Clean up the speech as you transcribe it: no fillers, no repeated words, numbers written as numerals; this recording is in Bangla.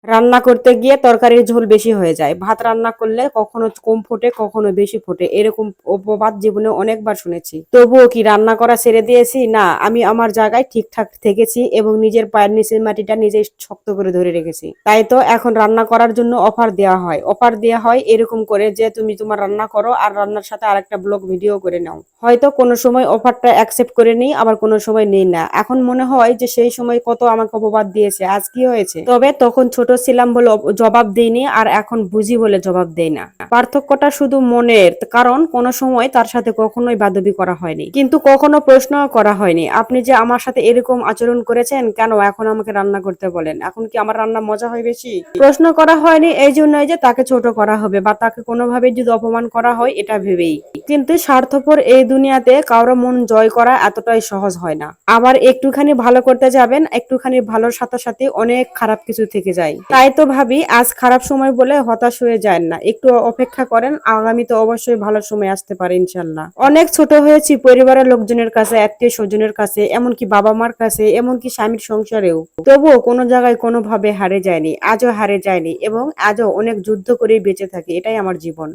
রান্না করতে গিয়ে তরকারির ঝোল বেশি হয়ে যায়, ভাত রান্না করলে কখনো কম ফোটে কখনো বেশি ফোটে, এরকম অপবাদ জীবনে অনেকবার শুনেছি। তবুও কি রান্না করা ছেড়ে দিয়েছি? না, আমি আমার জায়গায় ঠিকঠাক থেকেছি এবং নিজের পায়ের নিচের মাটিটা নিজে শক্ত করে ধরে রেখেছি। তাই তো এখন রান্না করার জন্য অফার দেওয়া হয় এরকম করে যে তুমি তোমার রান্না করো আর রান্নার সাথে আরেকটা ব্লগ ভিডিও করে নাও। হয়তো কোনো সময় অফারটা অ্যাকসেপ্ট করে নিই, আবার কোনো সময় নেই না। এখন মনে হয় যে সেই সময় কত আমাকে অপবাদ দিয়েছে, আজ কি হয়েছে? তবে তখন ছোট ছিলাম বলে জবাব দেইনি, আর এখন বুঝি বলে জবাব দেই না। পার্থক্যটা শুধু মনের, কারণ কোনো সময় তার সাথে কখনোই বাদবি করা হয়নি, কিন্তু কখনো প্রশ্ন করা হয়নি আপনি যে আমার সাথে এরকম আচরণ করেছেন কেন এখন আমাকে রান্না করতে বলেন, এখন কি আমার রান্না মজা হয় বেশি? প্রশ্ন করা হয়নি এই জন্যই যে তাকে ছোট করা হবে বা তাকে কোনোভাবে যদি অপমান করা হয় এটা ভেবেই। কিন্তু স্বার্থপর এই দুনিয়াতে কারো মন জয় করা এতটাই সহজ হয় না। আবার একটুখানি ভালো করতে যাবেন, একটুখানি ভালোর সাথে সাথে অনেক খারাপ কিছু থেকে যায়। তাই তো ভাবি আজ খারাপ সময় বলে হতাশ হয়ে যায় না, একটু অপেক্ষা করেন, আগামীতে অবশ্যই ভালো সময় আসতে পারে ইনশাল্লাহ। অনেক ছোট হয়েছি পরিবারের লোকজনের কাছে, আত্মীয় স্বজনের কাছে, এমনকি বাবা মার কাছে, এমনকি স্বামীর সংসারেও। তবুও কোনো জায়গায় কোনোভাবে হারে যায়নি, আজও হারে যায়নি এবং আজও অনেক যুদ্ধ করেই বেঁচে থাকি। এটাই আমার জীবন।